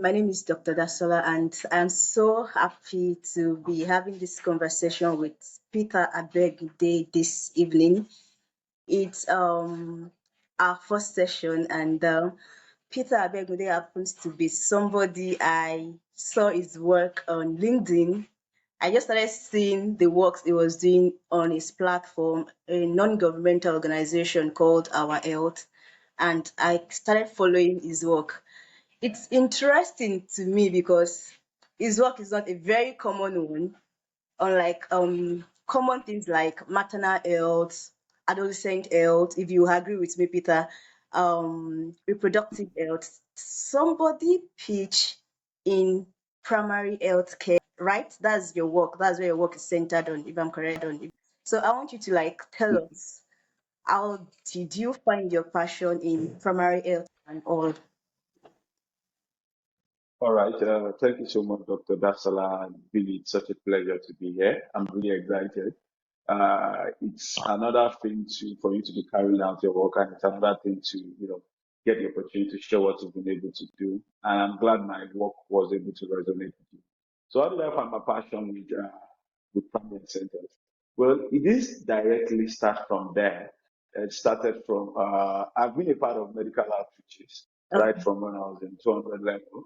My name is Dr. Dasola, and I'm so happy to be having this conversation with Peter Abegude this evening. It's our first session, and Peter Abegude happens to be somebody I saw his work on LinkedIn. I just started seeing the works he was doing on his platform, a non-governmental organization called Our Health, and I started following his work. It's interesting to me because his work is not a very common one, unlike common things like maternal health, adolescent health, if you agree with me, Peter, reproductive health. Somebody pitch in primary health care, right? That's your work. That's where your work is centered on, if I'm correct. So I want you to like tell us, how did you find your passion in primary health and all? All right. Thank you so much, Dr. Dasala. And really, it's such a pleasure to be here. I'm really excited. It's another thing for you to be carrying out your work, and it's another thing to get the opportunity to share what you've been able to do. And I'm glad my work was able to resonate with you. So, how did I find my passion with primary centers? Well, it didn't directly start from there. It started from I've been a part of medical outreaches right Okay. from when I was in 200 level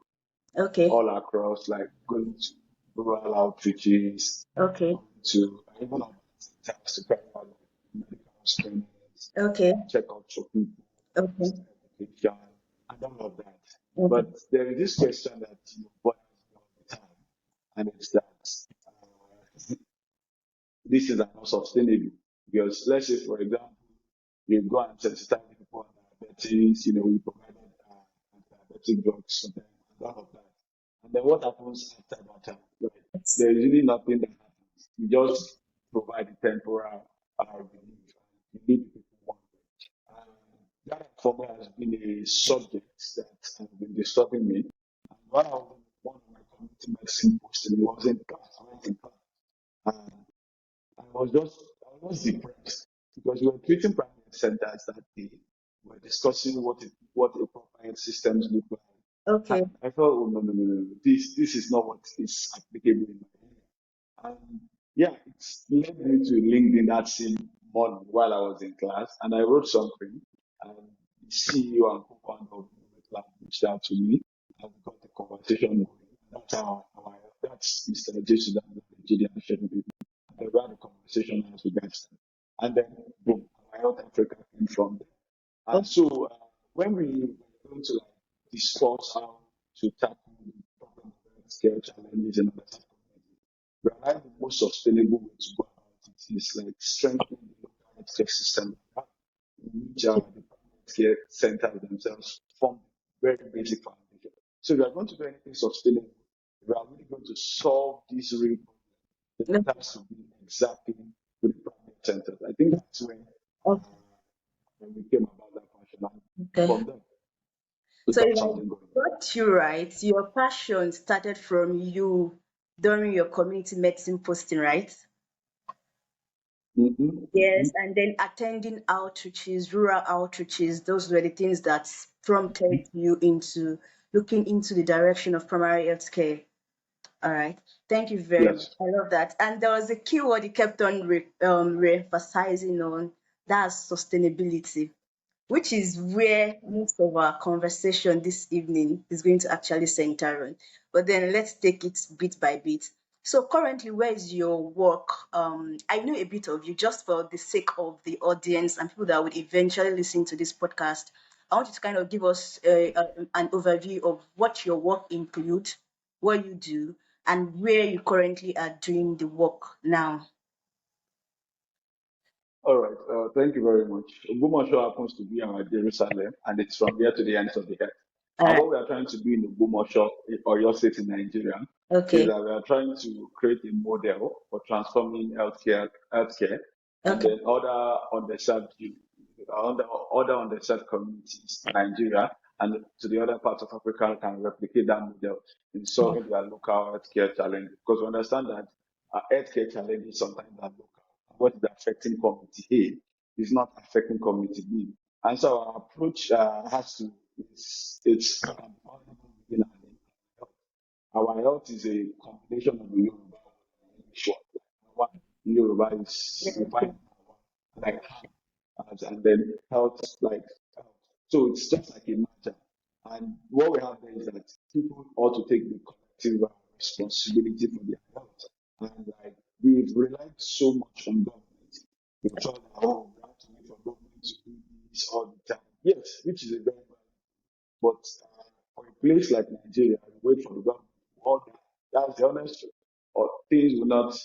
Okay. all across, like going to rural outreaches, Okay. going to even on times to carry out medical screenings, Okay. checkups for people, Okay. education, and all of that. Okay. But there is this question that bothers me all the time, and it's that this is not sustainable. Because let's say, for example, you go and sensitize people on diabetes, we provided diabetic drugs for them and all of that. And then what happens after that time? Right? There is really nothing that happens. You just provide the temporal relief and you leave the people wondering. And that for me has been a subject that has been disturbing me. And when I was in one of my community medicine posts, it was in class, I went in class. And I was depressed because we were treating primary centers that day. We were discussing what a proper health systems look like. Okay. And I thought, oh no, no, no, no, no. This is not what is applicable in my area. And yeah, it's led me to LinkedIn that same morning while I was in class, and I wrote something, and the CEO and co-founder of the Lab reached out to me, and we got the conversation going. That's Mr. Jason, Nigeria, and we had a conversation as regards that. And then, boom, our Health Africa came from there. And Okay. so when we were going to like discuss how to tackle the problem of healthcare challenges in other communities, we realized the most sustainable way to go about it is like strengthening the local healthcare system, in which the primary healthcare centers themselves form very basic foundation. So if we are going to do anything sustainable, if we are really going to solve this real problem, then it has to be exactly with the primary centers. I think that's when we came about that passion. And Okay. from there, we So got if I something going. got you right, your passion started from you during your community medicine posting, right? Mm-hmm, mm-hmm. Yes, and then attending outreaches, rural outreaches, those were the things that prompted you into looking into the direction of primary health care. All right. Thank you very much. Yes. I love that. And there was a keyword you kept on re-emphasizing on, that's sustainability, which is where most of our conversation this evening is going to actually center on. But then let's take it bit by bit. So currently, where is your work? I know a bit of you just for the sake of the audience and people that would eventually listen to this podcast. I want you to kind of give us an overview of what your work includes, what you do, and where you currently are doing the work now. All right. Thank you very much. Ogbomosho happens to be our Jerusalem, and it's from here to the ends of the earth. All And right. what we are trying to do in Ogbomosho, or your state in Nigeria, is Okay. that we are trying to create a model for transforming healthcare, and Okay. then other underserved communities in Nigeria and to the other parts of Africa can replicate that model in solving their local healthcare challenges. Because we understand that healthcare challenges sometimes are local. What is affecting community A is not affecting community B. And so our approach has to it's our health is a combination of the Yoruba and English word. One in Yoruba is we find like heart, and then health like health. So it's just like a matter. And what we have there is that people ought to take the collective responsibility for their health. And like we've relied so much on government. We thought that oh, we have to wait for government to do this all the time. Yes, which is a very but for a place like Nigeria, you wait for the government to order. That's the honest truth. Or things will not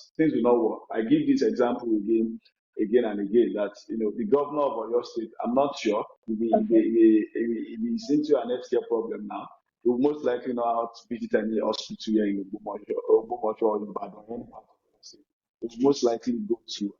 work. I give this example again and again. That the governor of Oyo State. I'm not sure if he's into an healthcare problem now. He will most likely know how to visit any hospital here in Ogbomosho or in Ibadan, or any part of the state. He will most likely go to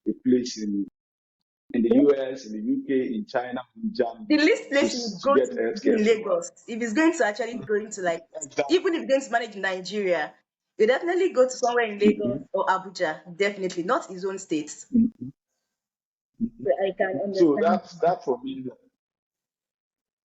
a place in the US, in the UK, in China, in The Germany least to place he would to go get to is healthcare. in So Lagos. If he's going to actually going to like, exactly. even if he's going to manage Nigeria, you definitely go to somewhere in Lagos Mhm, or Abuja. Definitely not his own state. mhm, mhm. So I can So understand. that's that for me.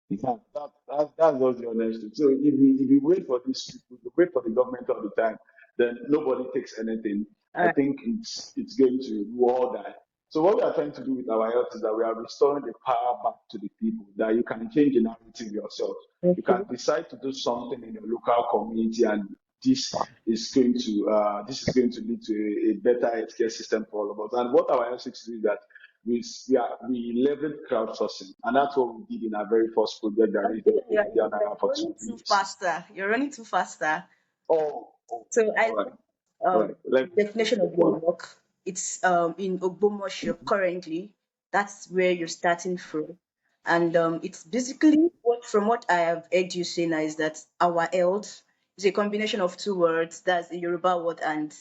Yeah, that's just the honest truth. So if you wait for these people, if you wait for the government all the time, then nobody takes anything. All I right. think it's going to war die. So what we are trying to do with our health is that we are restoring the power back to the people, that you can change the narrative yourself. You Okay. can decide to do something in your local community, and this is going to lead to a better healthcare system for all of us. And what our health seeks to do is that we leverage crowdsourcing, and that's what we did in our very first project that raised Okay. over 8 million naira You're for two running too years. faster. You're running too faster. Oh, So I all right, love all right. Let me the definition of your follow. work. It's in Ogbomosho currently. That's where you're starting from. And it's basically what I have heard you say now is that our health is a combination of two words. That's a Yoruba word and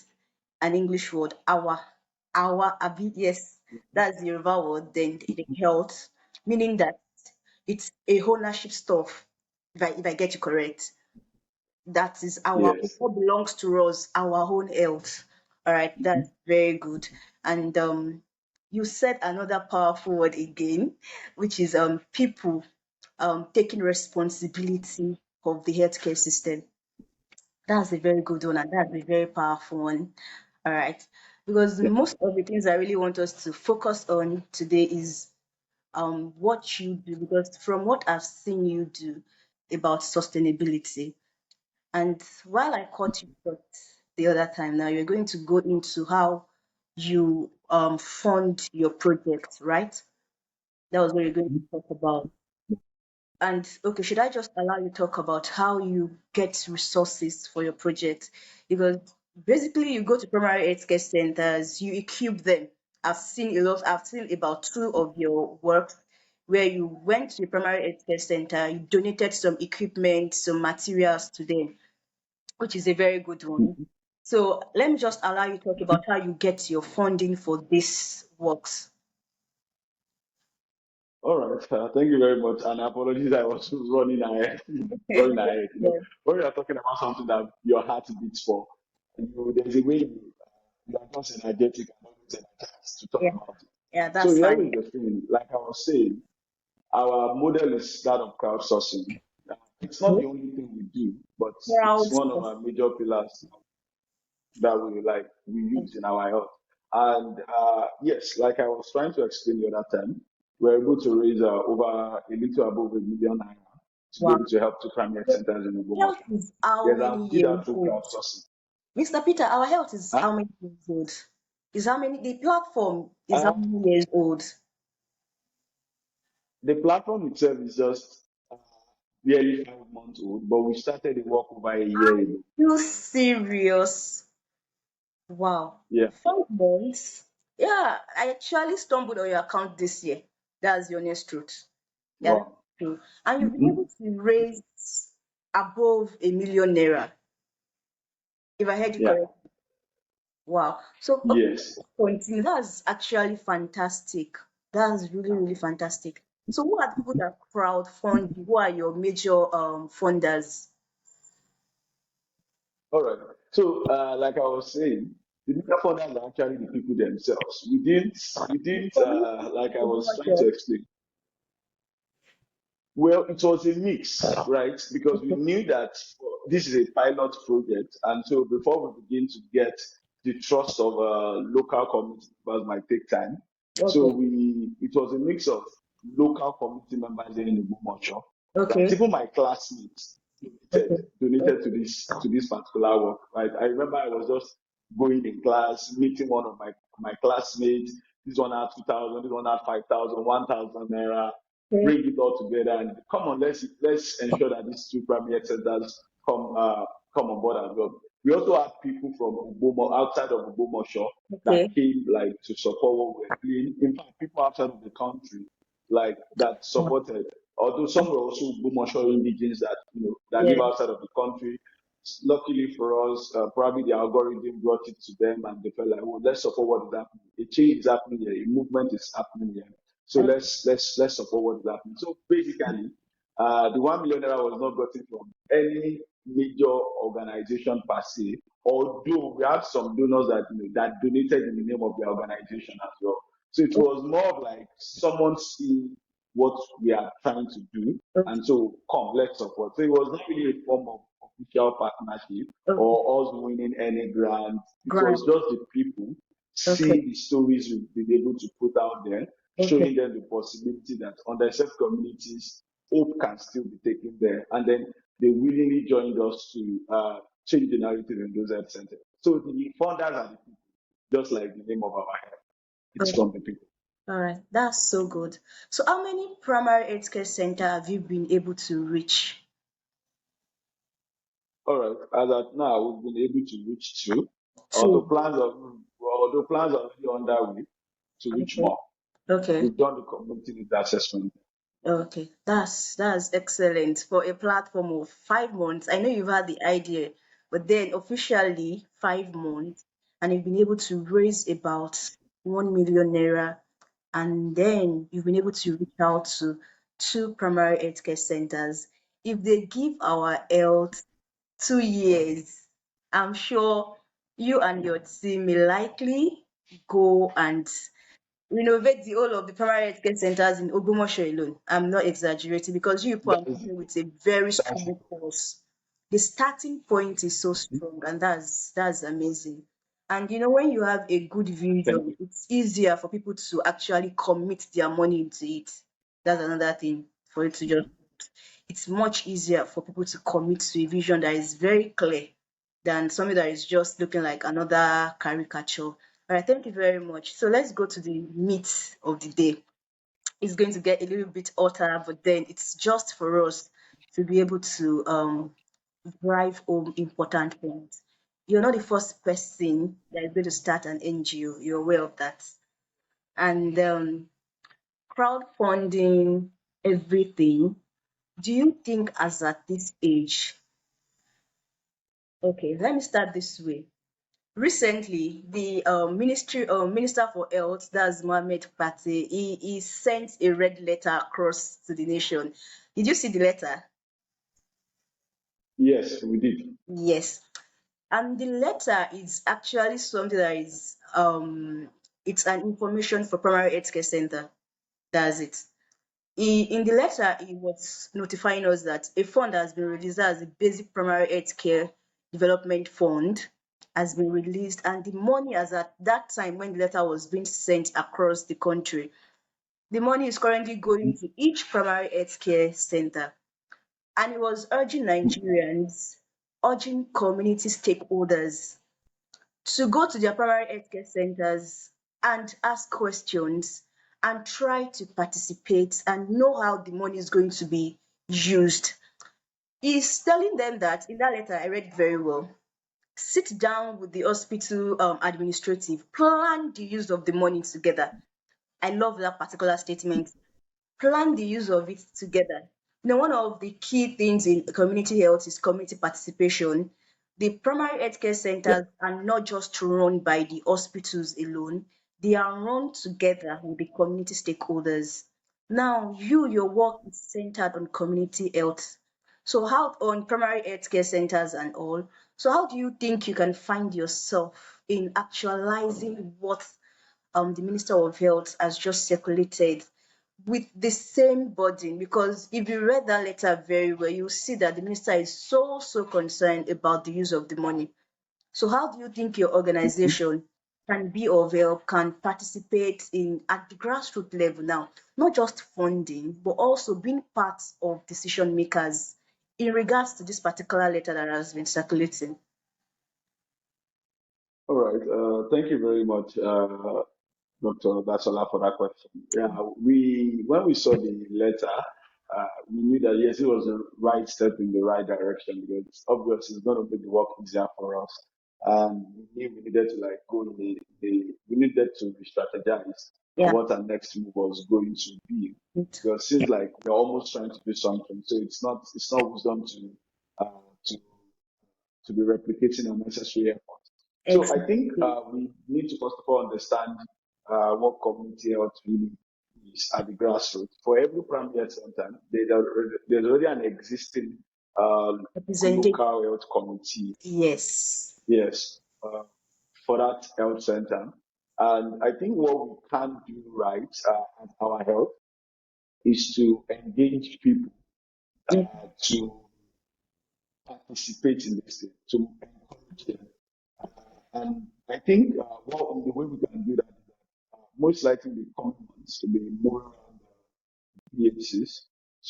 an English word. Our abi, yes, that's the Yoruba word. Then the health, meaning that it's a ownership stuff. If I get you correct, that is our Yes. what belongs to us, our own health. All right, that's very good. And you said another powerful word again, which is people taking responsibility of the healthcare system. That's a very good one, and that's a very powerful one. All right, because Yeah. most of the things I really want us to focus on today is what you do, because from what I've seen you do about sustainability, and while I caught you short the other time, now you're going to go into how you fund your project, right? That was what you're going to talk about. And okay, should I just allow you to talk about how you get resources for your project? Because basically, you go to primary healthcare centers, you equip them. I've seen about two of your work where you went to the primary healthcare center, you donated some equipment, some materials to them, which is a very good one. So let me just allow you to talk about how you get your funding for this works. All right. Thank you very much. And apologies, I was running ahead. Running ahead. Yes. When you are talking about something that your heart beats for, there's a way you are just energetic and always energized to talk Yeah, about it. yeah, So that's here fine. is the thing. Like I was saying, our model is that of crowdsourcing. It's not the only thing we do, but it's Proud one of of our major pillars that we use in our health. And yes, like I was trying to explain the other time, we're able to raise over a little above 1 million naira to be wow. able to help to primary health So centers in health Ogbomosho. is how Yes, many I did years that through old? crowdsourcing. Mr. Peter, our health is Huh? how many years old? Is how many the platform is how Uh, many years old? the platform itself is just barely 5 months old, but we started the work over a year ago. You serious? Wow. Yeah, 5 months? Yeah, I actually stumbled on your account this year. That's the honest truth. Yeah, that's wow. true. And you've been able Mhm. to raise above 1 million naira, if I heard you Yeah, correctly. Wow. So, okay, yes. let's continue. That's actually fantastic. That's really, really fantastic. So, who are the people that crowdfund you? Who are your major funders? All right. So, like I was saying, the media funders are actually the people themselves. The community Like I of was trying to Ogbomosho. explain. Well, it was a mix, right? Because we Okay. knew that. this is a pilot project, and so before we begin to get the trust of local community members might take time. So Okay. it was a mix of local community members in Ogbomosho, right? Okay. Even my classmates Okay. donated to this particular work, right? I remember I was just going in class, meeting one of my classmates. This one had 2,000, this one had 5,000, 1,000 naira. Okay. Bring it all together and come on, let's ensure that these two primary health centers come on board as well. We also had people from Ogbomo outside of Ogbomosho that Okay. came like to support what we were doing. In fact, people outside of the country like that supported. Although some were also Ogbomoso indigenes that that live Yeah. outside of the country. Luckily for us, probably the algorithm brought it to them, and they felt like, "Oh, let's support what is happening. A change is happening here. A movement is happening here. So Okay. let's support what is happening." So basically, the 1 million naira was not gotten from any major organization per se. Although we have some donors that that donated in the name of the organization as well. So it was more of like someone seeing what we are trying to do, Okay. and so come, let's support. So it was not really a form of official partnership Okay. or us winning any grant. It was Grant. just the people Okay. seeing the stories we've been able to put out there, Okay. showing them the possibility that underserved communities hope can still be taken there, and then they willingly joined us to change the narrative in those health centers. So the funders are the people, just like the name of our health. It's Okay. from the people. All right. That's so good. So how many primary healthcare center have you been able to reach? All right. As at now, we've been able to reach two. Two. Although plans are already underway to reach Okay. more. Okay. We've done the community need assessment. Okay. That's excellent for a platform of 5 months. I know you've had the idea, but then officially 5 months, and you've been able to raise about 1 million naira, and then you've been able to reach out to two primary healthcare centers. If they give our health 2 years, I'm sure you and your team will likely go and renovate the whole of the primary healthcare centers in Ogbomosho alone. I'm not exaggerating because you people are That's coming with a very that's strong force. The starting point is so strong, and that's amazing. And when you have a good thank vision, you. it's easier for people to actually commit their money into it. That's another thing for it to just. It's much easier for people to commit to a vision that is very clear than something that is just looking like another caricature. All right, thank you very much. So let's go to the meat of the day. It's going to get a little bit hotter, but then it's just for us to be able to drive home important points. You're not the first person that is going to start an NGO. You're aware of that. And crowdfunding, everything. Do you think, as at this age, okay, let me start this way. Recently, the Minister for Health, that's Mohammed Pate, he sent a red letter across to the nation. Did you see the letter? Yes, we did. Yes. And the letter is actually something that is it's an information for primary healthcare center. That's it. In the letter, he was notifying us that a fund has been released as the Basic Primary Health Care Development Fund has been released, and the money, as at that time when the letter was being sent across the country, the money is currently going to each primary health care center. And he was urging Nigerians, urging community stakeholders to go to their primary healthcare centers and ask questions and try to participate and know how the money is going to be used. He's telling them that in that letter, I read it very well. Sit down with the hospital administrative, plan the use of the money together. I love that particular statement. Plan the use of it together. One of the key things in community health is community participation. The primary healthcare Yeah. centers are not just run by the hospitals alone, they are run together with the community stakeholders. Now, your work is centered on community health. So, how on primary healthcare centers and all? So, how do you think you can find yourself in actualizing what the Minister of Health has just circulated? with the same burden, because if you read that letter very well, you see that the minister is so concerned about the use of the money. So how do you think your organization can be of help, can participate in at the grassroots level now, not just funding, but also being part of decision makers in regards to this particular letter that has been circulating? All right. Thank you very much, Dr. Basola, for that question. Yeah, we when we saw the letter, we knew that yes, it was a right step in the right direction because obviously it's going to make the work easier for us. And we knew we needed to like go in we needed to re-strategize Yeah. what our next move was going to be. It- Because it seems like we're almost trying to do something, so it's not wisdom to be replicating unnecessary effort. So I think Exactly. we need to first of all understand what community health really is at the grassroots. For every primary health center, there's already an existing uh, Represented. local health committee, Yes. yes, for that health center. And I think what we can do right at our health is to engage people Mm. to participate in this thing, to encourage them. And I think the way we can do that is that most likely the coming months to be more around PHCs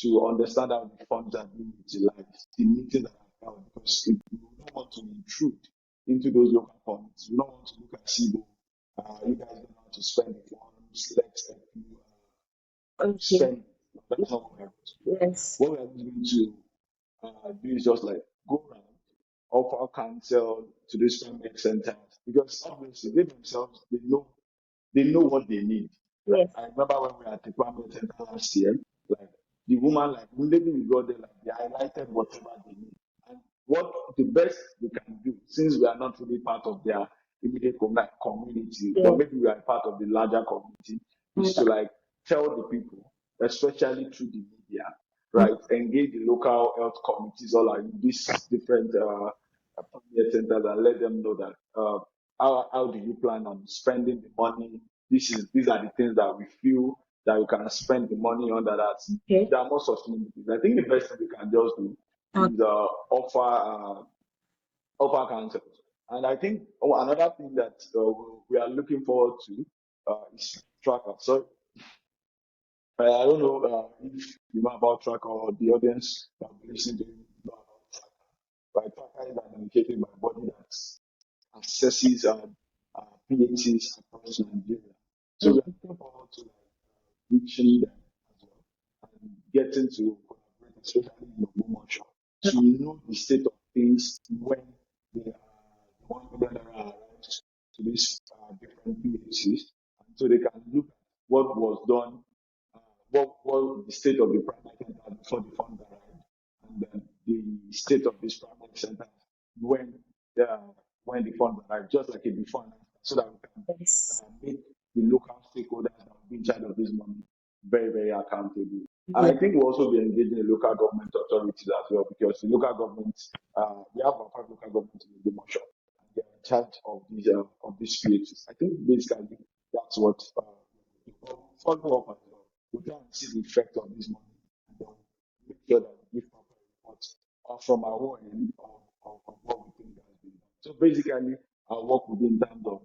to understand how the funds are being utilized, the meetings that are held, because we don't want to intrude into those local funds. We don't want to look at SIBO. You guys don't know how to spend the funds. Let's help you Okay. spend. That's not what we're going to do. Yes. What we're going to do is just like go around, offer counsel to these family centers because obviously they themselves they know what they need. Like Yes. I remember when we were at the family center last year, like the woman like immediately we got there, like they highlighted whatever they need. And what the best we can do, since we are not really part of their immediate community, but Yes. maybe we are part of the larger community, is to like tell the people, especially through the media, Mm. right? Engage the local health committees all like these different premier centers and let them know that how do you plan on spending the money? These are the things that we feel that we can spend the money on Okay. that are more sustainable. I think the best thing we can just do Okay. is offer counsel. And I think another thing that we are looking forward to is tracker. So I don't know if you know about tracker or the audience that will be listening to you know about tracker. Right, tracker is an indicator by body that assesses PhDs across Nigeria. So we are Mm. looking forward to reaching them as well and getting to collaborate, especially in Ogbomosho, to know the state of things when the 1 million naira arrives to these different PhDs, and so they can look at what was done, what the state of the primary center before the funds arrived, and then the state of this primary center when uh, when the funds arrive, just like a before and after, so that we can Yes. make the local stakeholders that will be in charge of this money very accountable. And Yeah. I think we'll also be engaging the local government authorities as well, because the local governments, we have our 5 local governments in the motion, and they are in charge of these PHs. I think basically that's what follow up as well. We try and see the effect of this money, and then make sure that we give proper reports from our own end of what we think has been done. So basically, our work will be in terms of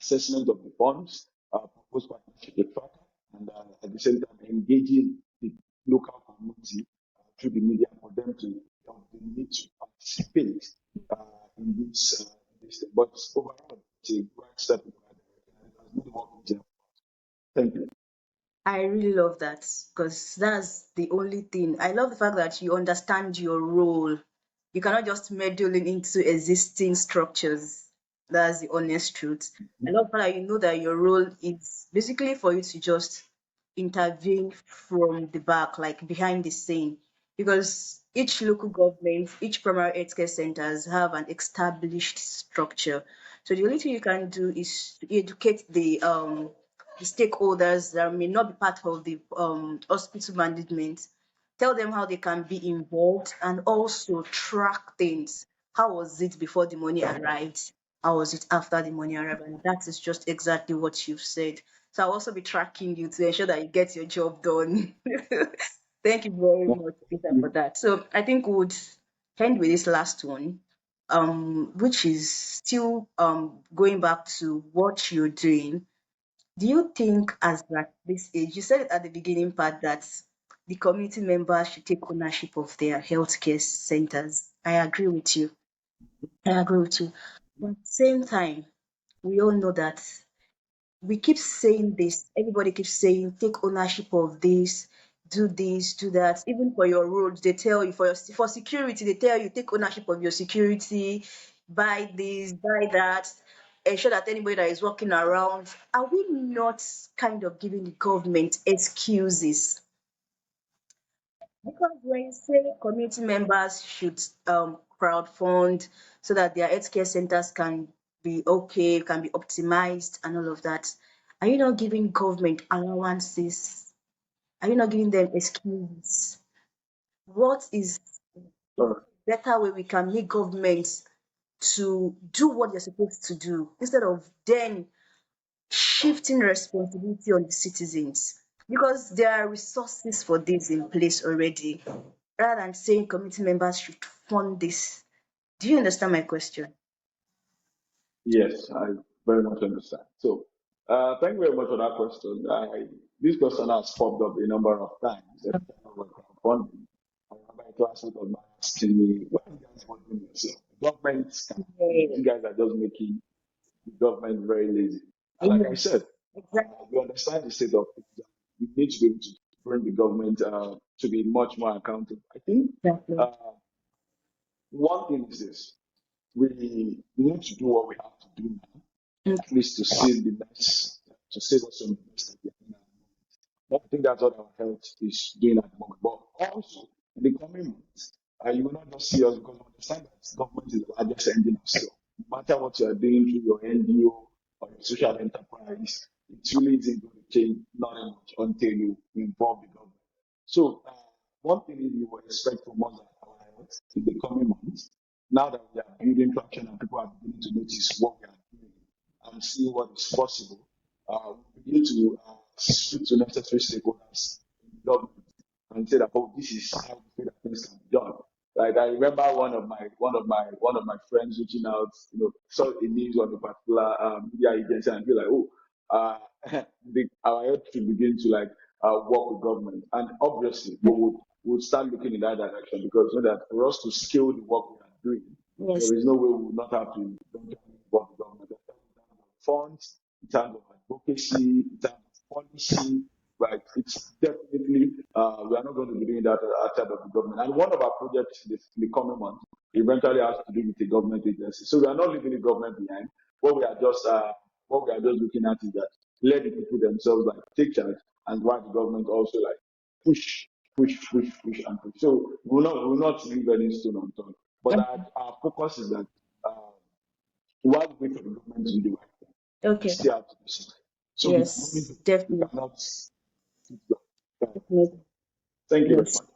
assessment of the funds, proposed partnership with tracker, and at the same time engaging the local community through the media for them to they need to participate in this thing. But overall, it's a great step in the right direction, and it has made the work easier. Thank you. I really love that because that's the only thing. I love the fact that you understand your role. You cannot just meddle into existing structures. That's the honest truth. I love the fact that you know that your role is basically for you to just intervene from the back, like behind the scene. Because each local government, each primary healthcare centers have an established structure. So the only thing you can do is to educate the stakeholders that may not be part of the hospital management, tell them how they can be involved and also track things. How was it before the money arrived? How was it after the money arrived? And that is just exactly what you've said. So I'll also be tracking you to ensure that you get your job done. Thank you very No, much, Peter, for you- that. So I think we'll end with this last one, which is still going back to what you're doing. Do you think, as at this age, you said it at the beginning part that the community members should take ownership of their healthcare centers? I agree with you. I agree with you. But at the same time, we all know that we keep saying this. Everybody keeps saying, take ownership of this, do that. Even for your roads, they tell you for security, they tell you take ownership of your security, buy this, buy that, ensure that anybody that is walking around. Are we not kind of giving the government excuses? Because when you say community members should crowdfund so that their healthcare centers can be okay, can be optimized, and all of that, are you not giving government allowances? Are you not giving them excuses? What is all right. a better way we can make governments to do what they're supposed to do instead of then shifting responsibility on the citizens? Because there are resources for this in place already, rather than saying community members should fund this. Do you understand my question? Yes, I very much understand. So, thank you very much for that question. This question has popped up a number of times every time I work on funding. I remember a classmate of mine asking me, "Why are you guys funding yourself? The government can do it. Yeah. You guys are just making the government very lazy." And like I Yes, said, exactly. we understand the state of things. We need to be able to bring the government to be much more accountable. I think Exactly. uh, one thing is this: we need to do what we have to do now, Okay. at least to save the mess, to save us from the mess that we are in at the moment. I think that's what our health is doing at the moment. But also, in the coming months, you will not just see us because we understand that government is the largest engine of scale. No matter what you are doing through your NGO or your social enterprise, it really isn't going to change nothing much until you involve the government. So, one thing is you will expect from us at our health in the coming months, now that we are building traction and people are beginning to notice what we are doing and see what is possible, we begin to speak to necessary stakeholders in the government and say that, oh, this is how we feel that things can be done. Like I remember one of my friends reaching out, saw a news on a particular media agency and be like, oh, uh, our health should begin to like work with government, and obviously we would start looking in that direction because you know that for us to scale the work we are doing, Yes. there is no way we will not have to involve the government in terms of funds, in terms of advocacy, in terms of policy. Right, it's definitely we are not going to be doing that outside of the government. And one of our projects in the coming month eventually has to do with a government agency. So we are not leaving the government behind. What we are just looking at is that let the people themselves like take charge, and why the government also like push, push, and push. So we will not leave any stone unturned. But our focus is that uh, while we wait for the government to do the right thing, we Okay. still have to do something. So we Yes, definitely. cannot keep going. Definitely. Thank you very Yes. much.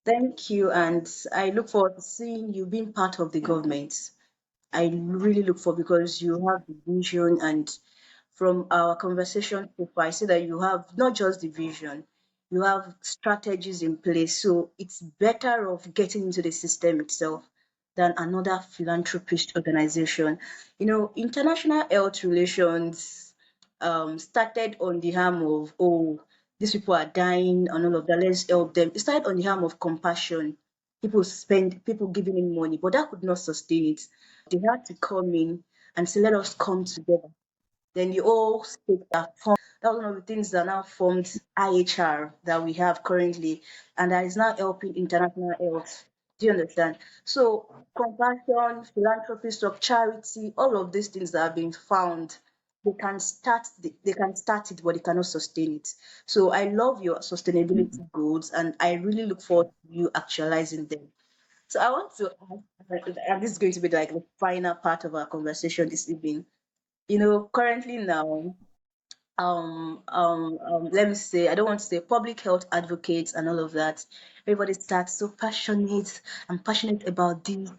Thank you. And I look forward to seeing you being part of the government. I really look for, because you have the vision, and from our conversation so far, I see that you have not just the vision, you have strategies in place. So it's better off getting into the system itself than another philanthropist organization. International health relations started on the arm of, oh, these people are dying and all of that, let's help them. It started on the arm of compassion. People giving in money, but that could not sustain it. They had to come in and say, let us come together. Then the whole state that formed, that was one of the things that now formed IHR that we have currently, and that is now helping international health. Do you understand? So compassion, philanthropy, of charity, all of these things that have been found, they can start it, but they cannot sustain it. So I love your sustainability goals, and I really look forward to you actualizing them. So I want to ask, and this is going to be like the final part of our conversation this evening. Currently now, let me say, I don't want to say public health advocates and all of that. Everybody starts so passionate. I'm passionate about this.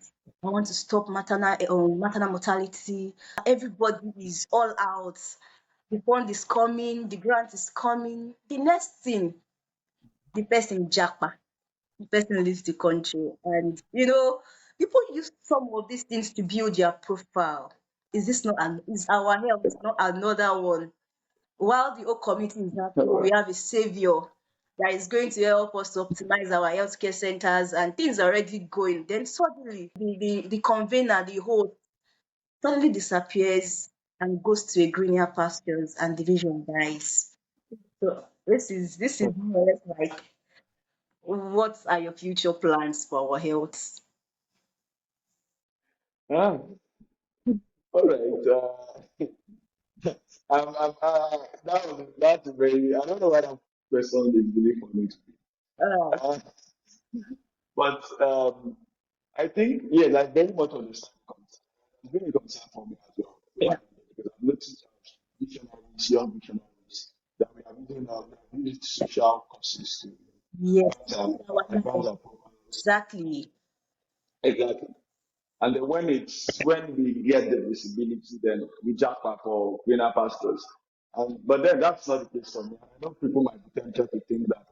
I want to stop maternal mortality. Everybody is all out. the fund is coming, the grant is coming. The next thing, the person japa, the person leaves the country. And, people use some of these things to build their profile. Is our health not another one? While the whole community is happy, All oh, we right. have a savior that is going to help us to optimize our healthcare centers and things are already going. Then suddenly the convener, the host, suddenly disappears and goes to a greener pastures and the vision dies. So this is more or less like, what are your future plans for our health? Ah, all right. That's a very. I don't know what that question is really for me to be. Uh, Uh, but I think yes, I very much understand the concern. It's been a concern for me as well yeah. because I've noticed visionaries, young visionaries, that we have used social causes to Yes. Our advance health. our profiles. Exactly. Exactly. And then when we get the visibility, then we jackpot for greener pastures. And but then that's not the case for me. I know people might be tempted to think that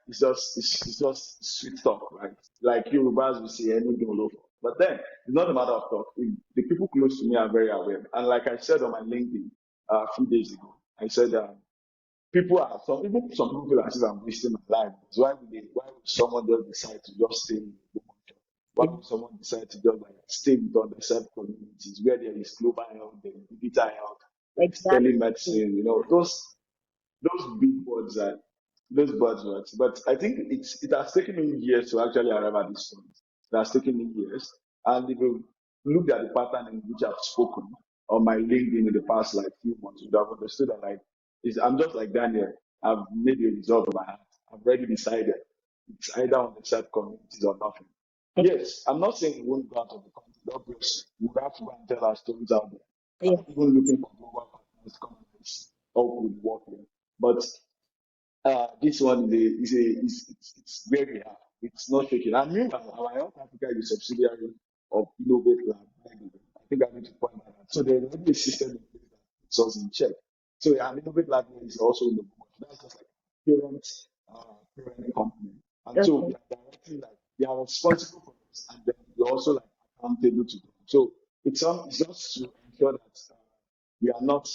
it's just sweet talk, right? Like Yorubas will say anything all over. But then it's not a matter of talk. The people close to me are very aware. And like I said on my LinkedIn a few days ago, I said some people feel as if I'm wasting my life. So why would someone just decide to just stay in Ogbomosho? Why would someone decide to just like stay with underserved communities where there is global health, there is digital health, there is Exactly. telemedicine, those big words are those buzzwords. But I think it has taken me years to actually arrive at this point. It has taken me years. And if you look at the pattern in which I've spoken on my LinkedIn in the past like few months, you would have understood that I'm just like Daniel. I've made a resolve in my heart. I've already decided. It's either on the side communities or nothing. Yes, I'm not saying we won't go out of the country. Obviously, we would have to go and tell our stories out there. Yeah. Even looking for global partners to come and help with work here. But this one it's very hard. It's not shaking. And meanwhile, our Health Africa is a subsidiary of Innovate Lab. I think I need to point that out. So there's already a system in place that puts us in check. So yeah, and Innovate Lab is also in the board. That's just like parent company. And so Okay. we are directly like they are responsible for us, and then we're also like accountable to them. So it's just to ensure that we are not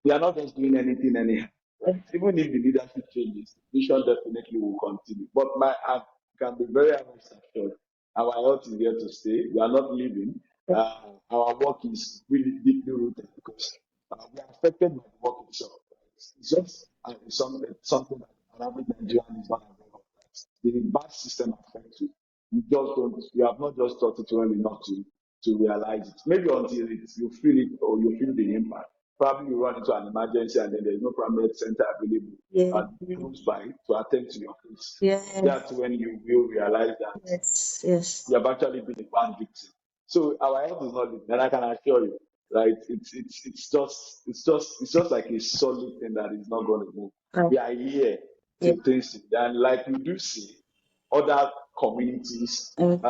we are not just doing anything anyhow, right? Even if the leadership changes, the vision definitely will continue. But I can be very honest assured, our health is here to stay. We are not leaving. Our work is really deeply rooted because we are affected by the work itself. Right? It's just something that an average Nigerian is not aware of. Right? The bad system affects you. You just don't. You have not just thought it well enough to realize it. Maybe until you feel it or you feel the impact. Probably you run into an emergency and then there's no primary health center available Yeah. close by to attend to your case. Yes. That's when you will realize that Yes. Yes. you have actually been a bad victim. So our health is not living, and I can assure you, right? It's just like a solid thing that is not going to move. Oh, We are here yeah. to things, and like we do see other communities, Okay.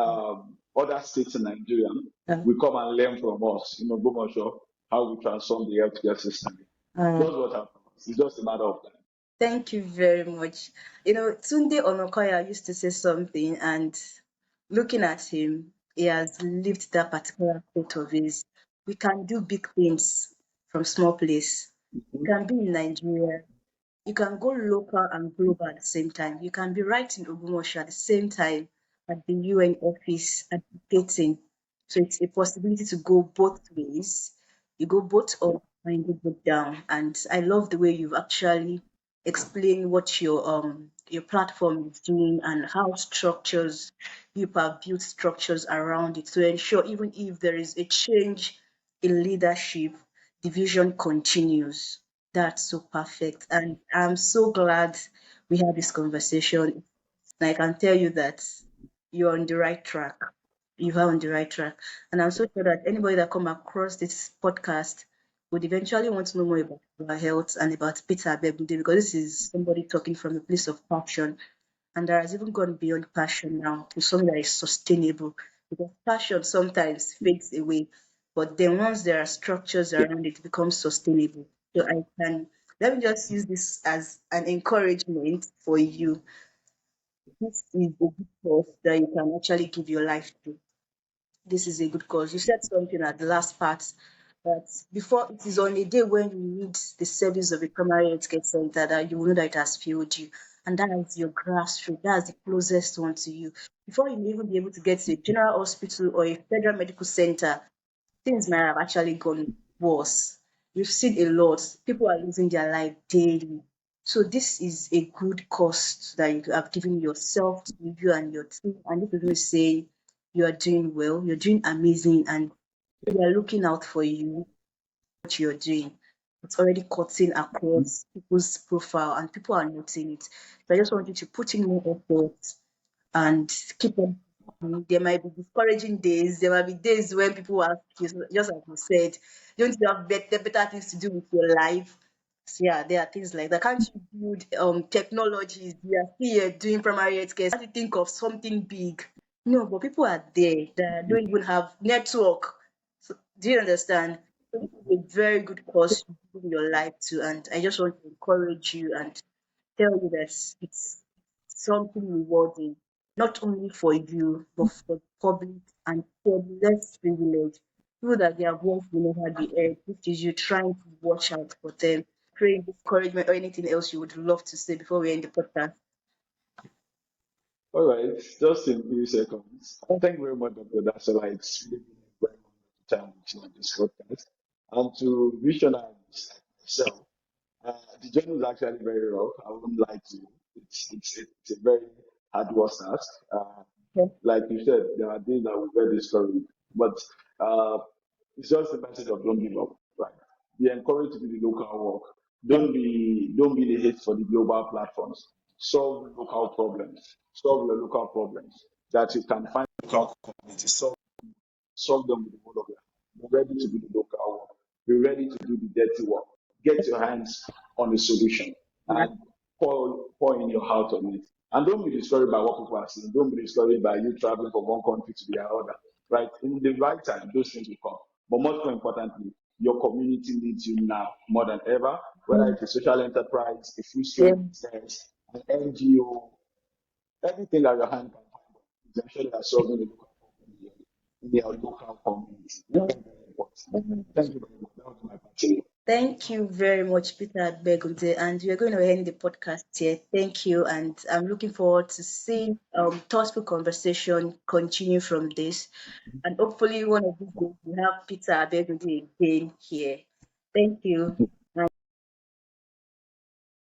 other states in Nigeria Uh, will come and learn from us, Ogbomosho, how we transform the healthcare system. uh, That's what happens. It's just a matter of time. Thank you very much. Tunde Onokoya used to say something, and looking at him, he has lived that particular quote of his. We can do big things from small place. You Mhm. can be in Nigeria, you can go local and global at the same time. You can be right in Ogbomosho at the same time at the UN office advocating. So it's a possibility to go both ways. You go both up and you go both down. And I love the way you've actually explained what your platform is doing and how structures people have built structures around it to ensure even if there is a change in leadership, the vision continues. That's so perfect. And I'm so glad we had this conversation. And I can tell you that you're on the right track. You are on the right track. And I'm so sure that anybody that come across this podcast would eventually want to know more about our health and about Peter Abegunde because this is somebody talking from a place of passion. And that has even gone beyond passion now to something that is sustainable. Because passion sometimes fades away, but then once there are structures Yeah. around it, it becomes sustainable. So I can let me just use this as an encouragement for you. This is a good cause that you can actually give your life to. This is a good cause. You said something at the last part that before it is on a day when you need the service of a primary health care center that you will know that it has failed you. And that is your grassroots. That's the closest one to you. Before you may even be able to get to a general hospital or a federal medical center, things might have actually gone worse. You've seen a lot. People are losing their life daily. So this is a good cost that you have given yourself, to you and your team. And this is me saying you are doing well, you're doing amazing, and we are looking out for you, what you're doing. It's already cutting across people's profile and people are noting it. So I just want you to put in more effort and keep on. There might be discouraging days. There might be days when people ask you, just like you said, don't you have better things to do with your life? So yeah, there are things like that. Can't you build technologies? You are here doing primary health care. Can't you think of something big? No, but people are there that don't even have network. So, do you understand? So this is a very good cause to give your life to, and I just want to encourage you and tell you that it's something rewarding, not only for you, but for the public and for the less privileged. People that their voice will never be heard, which is you trying to watch out for them, praying discouragement or anything else you would love to say before we end the podcast. All right, just in a few seconds. Thank you very much, Dr. Dasola. It's really been a very wonderful time with you on this podcast. And to visionaries like myself, the journey is actually very rough. I wouldn't lie to you. It's a very hard work task. Okay. Like you said, there are days that we get discouraged, but uh, it's just a message of don't give up. Right? Be encouraged to do the local work. Yeah. Don't be the hate for the global platforms. Solve local problems. Solve your local problems that you can find local community. Solve them with the word of your hand. Be ready to do the local work. Be ready to do the dirty work. Get your hands on the solution Yeah. and pour in your heart on it. And don't be discouraged by what people are saying. Don't be discouraged by you traveling from one country to the other. Right? In the right time, those things will come. But much more importantly, your community needs you now more than ever, whether Mm. it's a social enterprise, a food Yeah. store business, an NGO, everything that your hand can find is ensuring that solving the local problem in your local community. Yeah. Very, very important. Thank you very much. That was my part. Thank you very much, Peter Begunde, and we are going to end the podcast here. Thank you, and I'm looking forward to seeing thoughtful conversation continue from this, and hopefully one of these days we have Peter Begunde again here. Thank you.